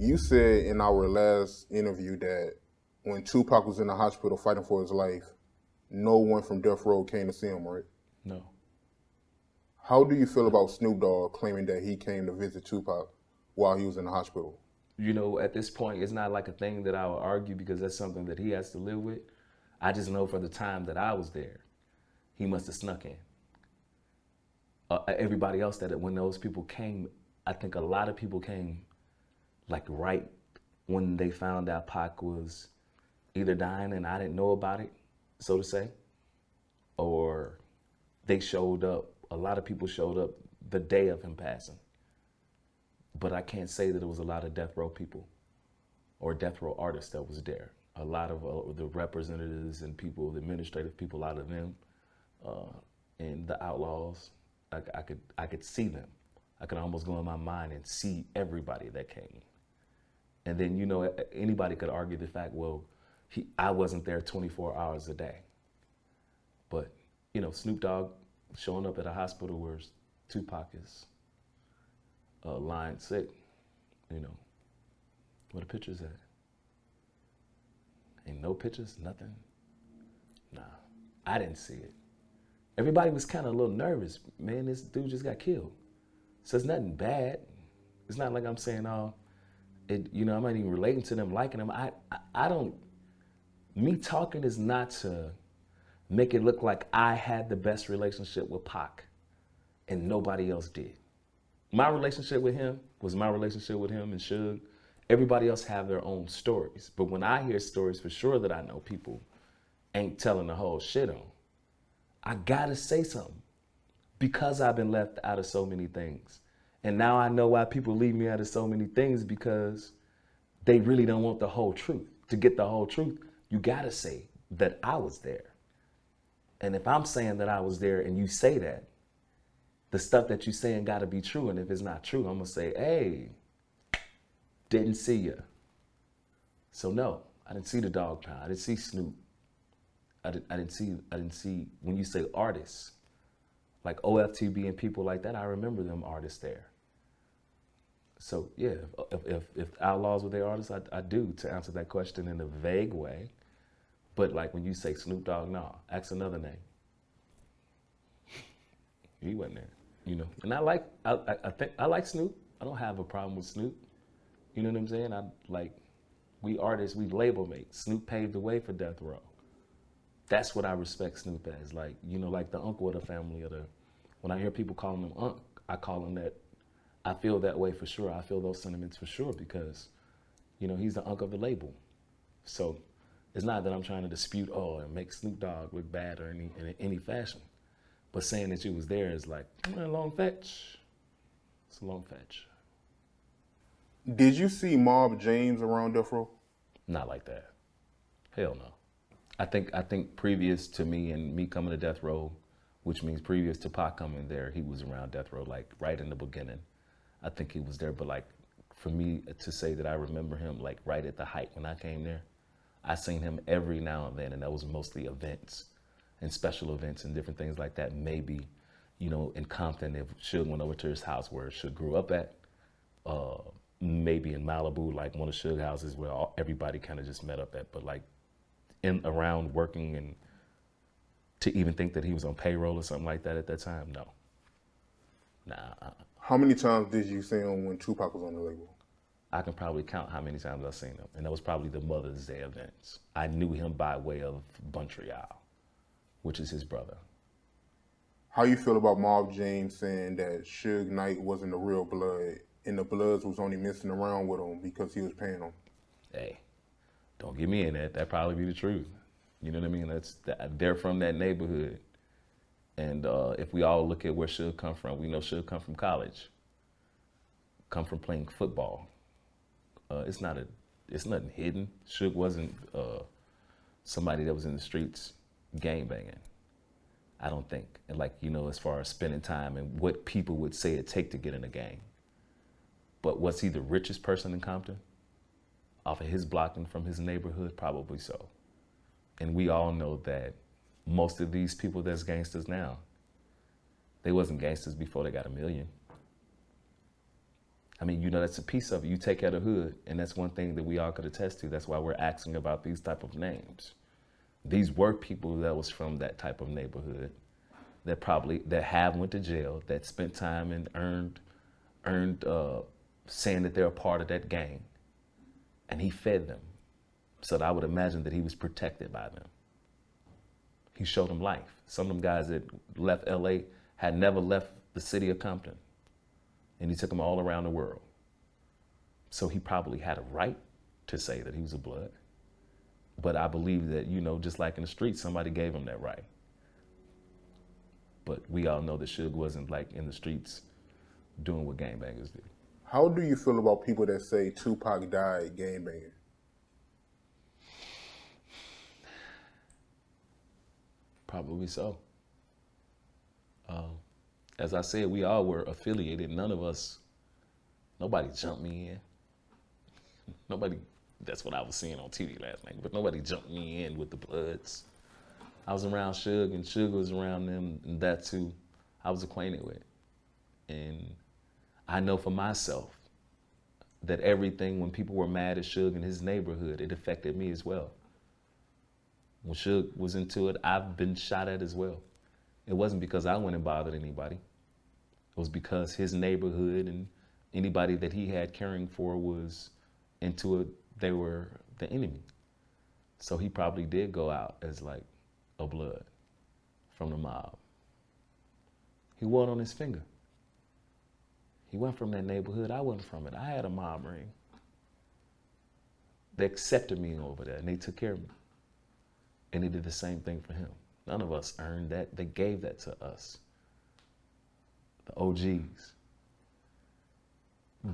You said in our last interview that when Tupac was in the hospital fighting for his life, no one from Death Row came to see him, right? No. How do you feel about Snoop Dogg claiming that he came to visit Tupac while he was in the hospital? You know, at this point, it's not like a thing that I would argue because that's something that he has to live with. I just know for the time that I was there, he must have snuck in. Everybody else when those people came, I think a lot of people came like right when they found out Pac was either dying and I didn't know about it, so to say, or they showed up. A lot of people showed up the day of him passing. But I can't say that it was a lot of death row people or death row artists that was there. A lot of the representatives and people, the administrative people out of them, and the outlaws, I could see them. I could almost go in my mind and see everybody that came. And then, you know, anybody could argue the fact, well, I wasn't there 24 hours a day. But, you know, Snoop Dogg showing up at a hospital where Tupac is lying sick, you know, where the pictures at? Ain't no pictures, nothing. Nah, I didn't see it. Everybody was kind of a little nervous. Man, this dude just got killed. So it's nothing bad. It's not like I'm saying, oh, you know, I'm not even relating to them, liking them. I don't, me talking is not to make it look like I had the best relationship with Pac and nobody else did. My relationship with him was my relationship with him and Suge. Everybody else have their own stories. But when I hear stories for sure that I know people ain't telling the whole shit on, I gotta say something because I've been left out of so many things. And now I know why people leave me out of so many things, because they really don't want the whole truth. To get the whole truth, you gotta say that I was there. And if I'm saying that I was there and you say that, the stuff that you're saying gotta be true. And if it's not true, I'm gonna say, hey, didn't see ya. So no, I didn't see the Dog Pound. I didn't see Snoop. I didn't see, when you say artists, like OFTB and people like that, I remember them artists there. So yeah, if Outlaws were their artists, I do, to answer that question in a vague way. But like when you say Snoop Dogg, nah, ask another name. He wasn't there, you know. And I think I like Snoop. I don't have a problem with Snoop. You know what I'm saying? We artists, we label mates. Snoop paved the way for Death Row. That's what I respect Snoop as. Like, you know, like the uncle of the family, when I hear people calling him Unc, I call him that. I feel that way for sure. I feel those sentiments for sure because, you know, he's the Unc of the label. So it's not that I'm trying to dispute, and make Snoop Dogg look bad or in any fashion. But saying that you was there is like, a long fetch. It's a long fetch. Did you see Mob James around Death Row? Not like that. Hell no. I think previous to me coming to Death Row, which means previous to Pac coming there, he was around Death Row, like right in the beginning. I think he was there, but like for me to say that I remember him like right at the height when I came there, I seen him every now and then, and that was mostly events and special events and different things like that. Maybe, you know, in Compton, if Suge went over to his house where Suge grew up at, maybe in Malibu, like one of Suge houses where everybody kind of just met up at, but like around working, and to even think that he was on payroll or something like that at that time, no. Nah. How many times did you see him when Tupac was on the label? I can probably count how many times I've seen him, and that was probably the Mother's Day events. I knew him by way of Montreal, which is his brother. How you feel about Mob James saying that Suge Knight wasn't the real blood and the Bloods was only messing around with him because he was paying them? Hey, don't get me in that. That'd probably be the truth. You know what I mean? They're from that neighborhood. And if we all look at where Suge come from, we know Suge come from college, come from playing football. It's nothing hidden. Suge wasn't somebody that was in the streets gang banging, I don't think. And like, you know, as far as spending time and what people would say it take to get in a gang. But was he the richest person in Compton? Off of his block and from his neighborhood? Probably so. And we all know that most of these people that's gangsters now, they wasn't gangsters before they got $1 million. I mean, that's a piece of it. You take care of the hood, and that's one thing that we all could attest to. That's why we're asking about these type of names. These were people that was from that type of neighborhood that have went to jail, that spent time and earned saying that they're a part of that gang, and he fed them. So I would imagine that he was protected by them. He showed them life. Some of them guys that left LA had never left the city of Compton, and he took them all around the world. So he probably had a right to say that he was a blood. But I believe that, just like in the streets, somebody gave him that right. But we all know that Suge wasn't like in the streets doing what gangbangers do. How do you feel about people that say Tupac died gangbanging? Probably so. As I said, we all were affiliated. Nobody jumped me in. Nobody, that's what I was seeing on TV last night, but nobody jumped me in with the Bloods. I was around Suge, and Suge was around them, and that's who I was acquainted with. And I know for myself that everything, when people were mad at Suge in his neighborhood, it affected me as well. When Suge was into it, I've been shot at as well. It wasn't because I went and bothered anybody. It was because his neighborhood and anybody that he had caring for was into it. They were the enemy. So he probably did go out as like a blood from the mob. He wore it on his finger. He went from that neighborhood. I wasn't from it. I had a mob ring. They accepted me over there, and they took care of me. And they did the same thing for him. None of us earned that. They gave that to us. The OGs.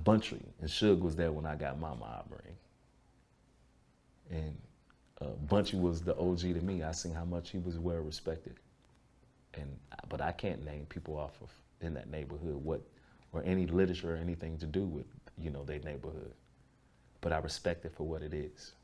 Buntry and Suge was there when I got my mob ring. And Bunchy was the OG to me. I seen how much he was well respected. But I can't name people off of in that neighborhood or any literature or anything to do with, their neighborhood. But I respect it for what it is.